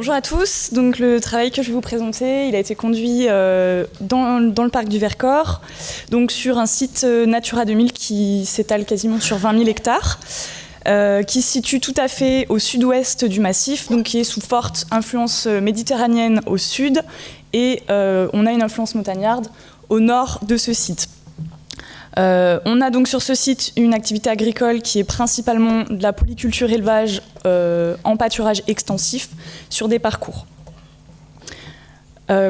Bonjour à tous, donc le travail que je vais vous présenter, il a été conduit dans le parc du Vercors, donc sur un site Natura 2000 qui s'étale quasiment sur 20 000 hectares, qui se situe tout à fait au sud-ouest du massif, donc qui est sous forte influence méditerranéenne au sud, et on a une influence montagnarde au nord de ce site. On a donc sur ce site une activité agricole qui est principalement de la polyculture élevage en pâturage extensif sur des parcours.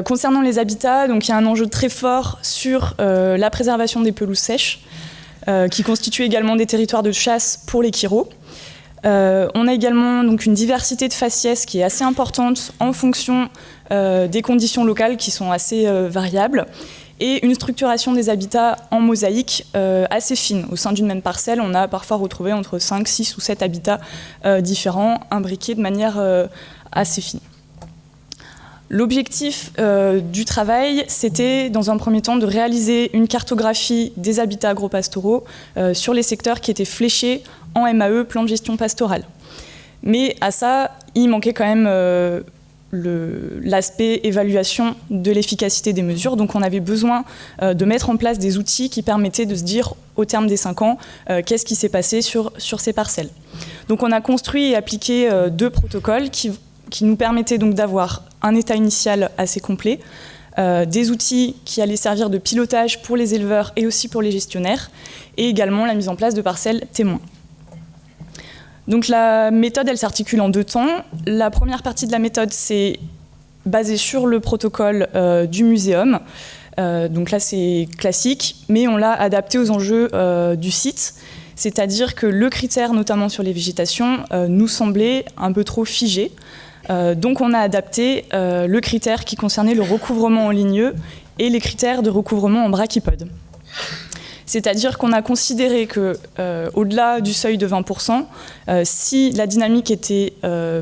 Concernant les habitats, donc il y a un enjeu très fort sur la préservation des pelouses sèches, qui constituent également des territoires de chasse pour les chiraux. On a également donc une diversité de faciès qui est assez importante en fonction des conditions locales qui sont assez variables, et une structuration des habitats en mosaïque assez fine. Au sein d'une même parcelle, on a parfois retrouvé entre 5, 6 ou 7 habitats différents, imbriqués de manière assez fine. L'objectif du travail, c'était dans un premier temps de réaliser une cartographie des habitats agropastoraux sur les secteurs qui étaient fléchés en MAE, plan de gestion pastorale. Mais à ça, il manquait quand même l'aspect évaluation de l'efficacité des mesures. Donc on avait besoin de mettre en place des outils qui permettaient de se dire, au terme des 5 ans, qu'est-ce qui s'est passé sur ces parcelles. Donc on a construit et appliqué 2 protocoles qui nous permettaient donc d'avoir un état initial assez complet, des outils qui allaient servir de pilotage pour les éleveurs et aussi pour les gestionnaires, et également la mise en place de parcelles témoins. Donc la méthode, elle s'articule en 2 temps. La première partie de la méthode, c'est basée sur le protocole du muséum. Donc là, c'est classique, mais on l'a adapté aux enjeux du site. C'est-à-dire que le critère, notamment sur les végétations, nous semblait un peu trop figé. Donc on a adapté le critère qui concernait le recouvrement en ligneux et les critères de recouvrement en brachypode. C'est-à-dire qu'on a considéré qu'au-delà du seuil de 20%, si la dynamique était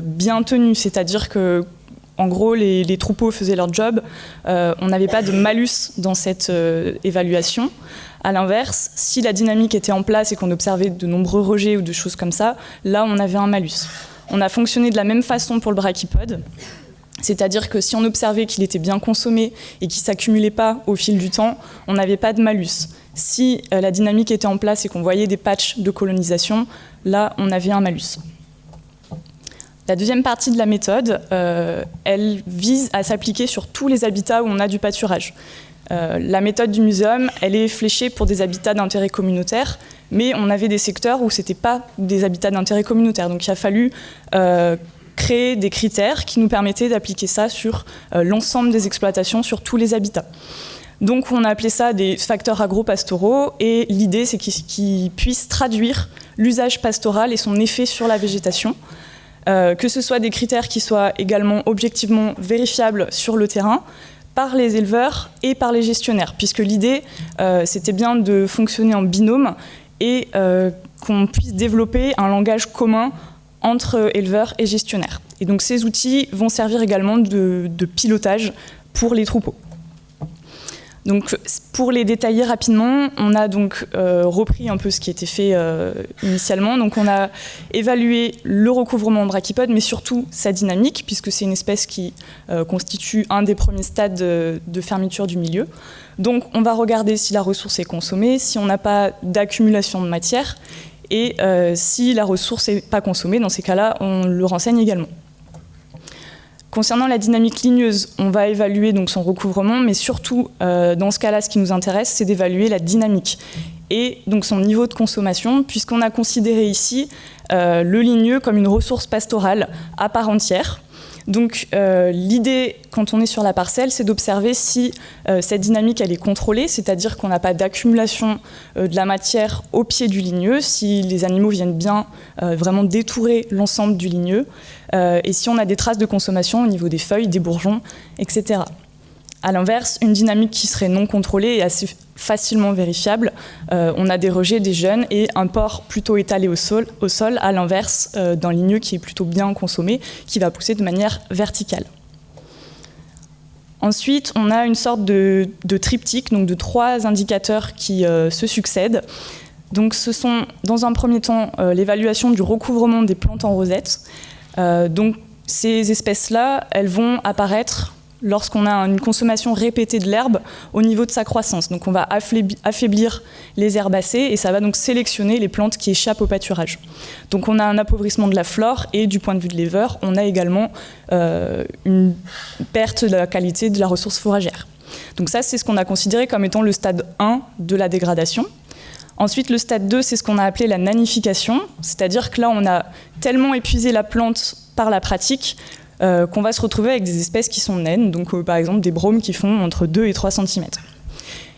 bien tenue, c'est-à-dire que en gros, les troupeaux faisaient leur job, on n'avait pas de malus dans cette évaluation. À l'inverse, si la dynamique était en place et qu'on observait de nombreux rejets ou de choses comme ça, là, on avait un malus. On a fonctionné de la même façon pour le brachypode. C'est-à-dire que si on observait qu'il était bien consommé et qu'il ne s'accumulait pas au fil du temps, on n'avait pas de malus. Si la dynamique était en place et qu'on voyait des patchs de colonisation, là, on avait un malus. La deuxième partie de la méthode, elle vise à s'appliquer sur tous les habitats où on a du pâturage. La méthode du muséum, elle est fléchée pour des habitats d'intérêt communautaire, mais on avait des secteurs où ce n'était pas des habitats d'intérêt communautaire. Donc il a fallu créer des critères qui nous permettaient d'appliquer ça sur l'ensemble des exploitations, sur tous les habitats. Donc on a appelé ça des facteurs agro-pastoraux, et l'idée c'est qu'ils puissent traduire l'usage pastoral et son effet sur la végétation, que ce soit des critères qui soient également objectivement vérifiables sur le terrain par les éleveurs et par les gestionnaires, puisque l'idée c'était bien de fonctionner en binôme et qu'on puisse développer un langage commun entre éleveurs et gestionnaires. Et donc ces outils vont servir également de pilotage pour les troupeaux. Donc, pour les détailler rapidement, on a donc repris un peu ce qui était fait initialement. Donc, on a évalué le recouvrement en brachypode, mais surtout sa dynamique, puisque c'est une espèce qui constitue un des premiers stades de fermeture du milieu. Donc, on va regarder si la ressource est consommée, si on n'a pas d'accumulation de matière, et si la ressource n'est pas consommée, dans ces cas-là, on le renseigne également. Concernant la dynamique ligneuse, on va évaluer donc son recouvrement, mais surtout, dans ce cas-là, ce qui nous intéresse, c'est d'évaluer la dynamique et donc son niveau de consommation, puisqu'on a considéré ici le ligneux comme une ressource pastorale à part entière. Donc l'idée, quand on est sur la parcelle, c'est d'observer si cette dynamique elle est contrôlée, c'est-à-dire qu'on n'a pas d'accumulation de la matière au pied du ligneux, si les animaux viennent bien vraiment détourer l'ensemble du ligneux, et si on a des traces de consommation au niveau des feuilles, des bourgeons, etc. A l'inverse, une dynamique qui serait non contrôlée est assez facilement vérifiable. On a des rejets, des jeunes et un porc plutôt étalé au sol, à l'inverse d'un ligneux qui est plutôt bien consommé, qui va pousser de manière verticale. Ensuite, on a une sorte de triptyque, donc de 3 indicateurs qui se succèdent. Donc, ce sont, dans un premier temps, l'évaluation du recouvrement des plantes en rosette. Donc, ces espèces-là, elles vont apparaître lorsqu'on a une consommation répétée de l'herbe au niveau de sa croissance. Donc on va affaiblir les herbacées et ça va donc sélectionner les plantes qui échappent au pâturage. Donc on a un appauvrissement de la flore et du point de vue de l'éleveur, on a également une perte de la qualité de la ressource fourragère. Donc ça, c'est ce qu'on a considéré comme étant le stade 1 de la dégradation. Ensuite, le stade 2, c'est ce qu'on a appelé la nanification, c'est-à-dire que là, on a tellement épuisé la plante par la pratique qu'on va se retrouver avec des espèces qui sont naines, donc par exemple des bromes qui font entre 2 et 3 cm.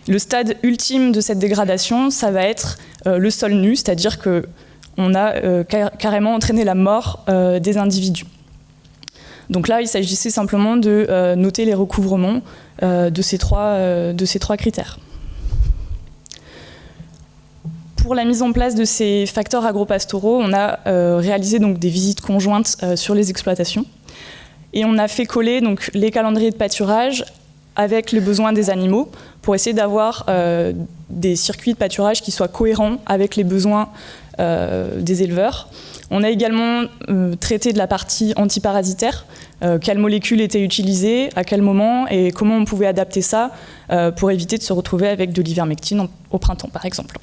Le stade ultime de cette dégradation, ça va être le sol nu, c'est-à-dire qu'on a carrément entraîné la mort des individus. Donc là, il s'agissait simplement de noter les recouvrements de ces trois critères. Pour la mise en place de ces facteurs agropastoraux, on a réalisé donc des visites conjointes sur les exploitations. Et on a fait coller donc, les calendriers de pâturage avec les besoins des animaux pour essayer d'avoir des circuits de pâturage qui soient cohérents avec les besoins des éleveurs. On a également traité de la partie antiparasitaire, quelles molécules étaient utilisées, à quel moment et comment on pouvait adapter ça pour éviter de se retrouver avec de l'ivermectine au printemps par exemple.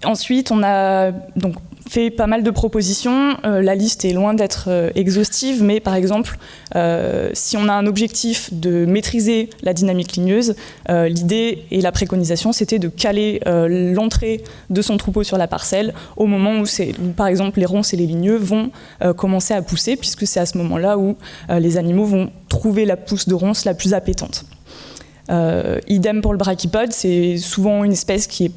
Ensuite, on a donc fait pas mal de propositions. La liste est loin d'être exhaustive, mais par exemple, si on a un objectif de maîtriser la dynamique ligneuse, l'idée et la préconisation, c'était de caler l'entrée de son troupeau sur la parcelle au moment où, par exemple, les ronces et les ligneux vont commencer à pousser, puisque c'est à ce moment-là où les animaux vont trouver la pousse de ronces la plus appétante. Idem pour le brachypode, c'est souvent une espèce qui est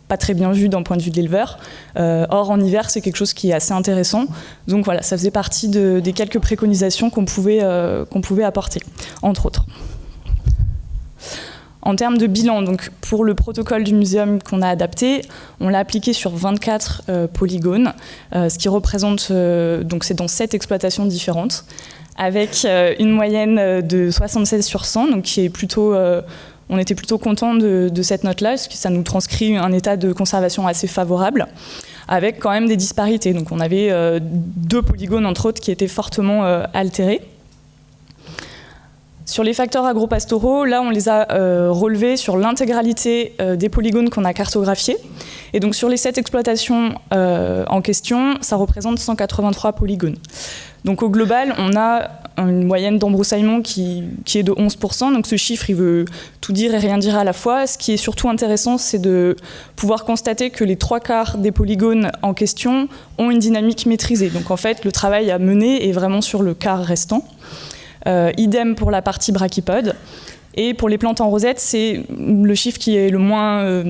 pas très bien vu d'un point de vue de l'éleveur. Or, en hiver, c'est quelque chose qui est assez intéressant. Donc voilà, ça faisait partie des quelques préconisations qu'on pouvait apporter, entre autres. En termes de bilan, donc pour le protocole du muséum qu'on a adapté, on l'a appliqué sur 24 polygones, ce qui représente, donc c'est dans 7 exploitations différentes, avec une moyenne de 76 sur 100, donc qui est plutôt... On était plutôt contents de cette note-là, parce que ça nous transcrit un état de conservation assez favorable, avec quand même des disparités. Donc on avait 2 polygones, entre autres, qui étaient fortement altérés. Sur les facteurs agropastoraux, là, on les a relevés sur l'intégralité des polygones qu'on a cartographiés. Et donc sur les 7 exploitations en question, ça représente 183 polygones. Donc au global, on a une moyenne d'embroussaillement qui est de 11%. Donc ce chiffre, il veut tout dire et rien dire à la fois. Ce qui est surtout intéressant, c'est de pouvoir constater que les 3/4 des polygones en question ont une dynamique maîtrisée. Donc en fait, le travail à mener est vraiment sur le quart restant. Idem pour la partie brachypode. Et pour les plantes en rosette, c'est le chiffre qui est le moins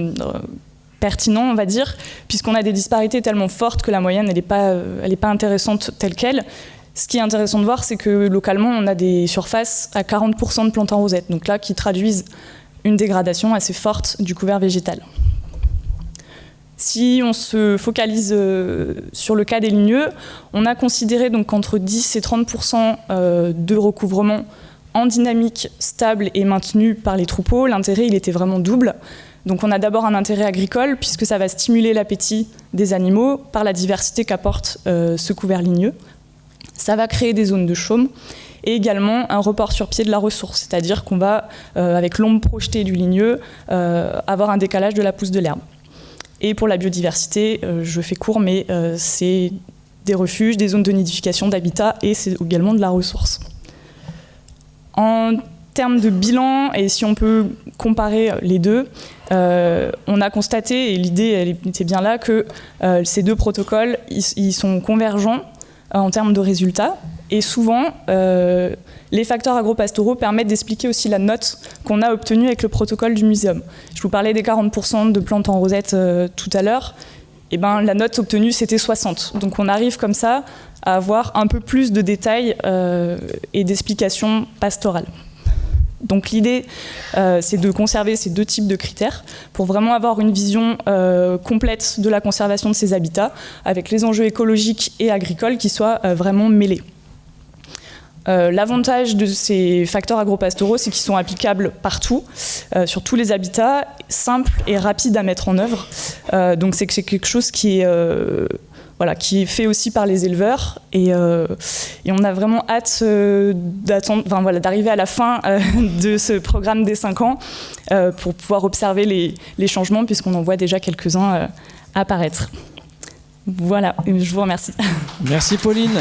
pertinent, on va dire, puisqu'on a des disparités tellement fortes que la moyenne, elle n'est pas intéressante telle qu'elle. Ce qui est intéressant de voir, c'est que localement, on a des surfaces à 40% de plantes en rosette, donc là, qui traduisent une dégradation assez forte du couvert végétal. Si on se focalise sur le cas des ligneux, on a considéré donc qu'entre 10 et 30% de recouvrement en dynamique stable et maintenu par les troupeaux. L'intérêt, il était vraiment double. Donc on a d'abord un intérêt agricole, puisque ça va stimuler l'appétit des animaux par la diversité qu'apporte ce couvert ligneux. Ça va créer des zones de chaume et également un report sur pied de la ressource, c'est-à-dire qu'on va, avec l'ombre projetée du ligneux, avoir un décalage de la pousse de l'herbe. Et pour la biodiversité, je fais court, mais c'est des refuges, des zones de nidification, d'habitat, et c'est également de la ressource. En termes de bilan, et si on peut comparer les deux, on a constaté, et l'idée elle était bien là, que ces 2 protocoles, ils sont convergents en termes de résultats, et souvent, les facteurs agropastoraux permettent d'expliquer aussi la note qu'on a obtenue avec le protocole du muséum. Je vous parlais des 40% de plantes en rosette tout à l'heure. Et ben, la note obtenue, c'était 60. Donc on arrive comme ça à avoir un peu plus de détails et d'explications pastorales. Donc l'idée, c'est de conserver ces 2 types de critères pour vraiment avoir une vision complète de la conservation de ces habitats, avec les enjeux écologiques et agricoles qui soient vraiment mêlés. L'avantage de ces facteurs agropastoraux, c'est qu'ils sont applicables partout, sur tous les habitats, simples et rapides à mettre en œuvre. Donc c'est quelque chose qui est voilà, qui est fait aussi par les éleveurs. Et on a vraiment hâte d'arriver à la fin de ce programme des 5 ans pour pouvoir observer les changements, puisqu'on en voit déjà quelques-uns apparaître. Voilà, je vous remercie. Merci Pauline.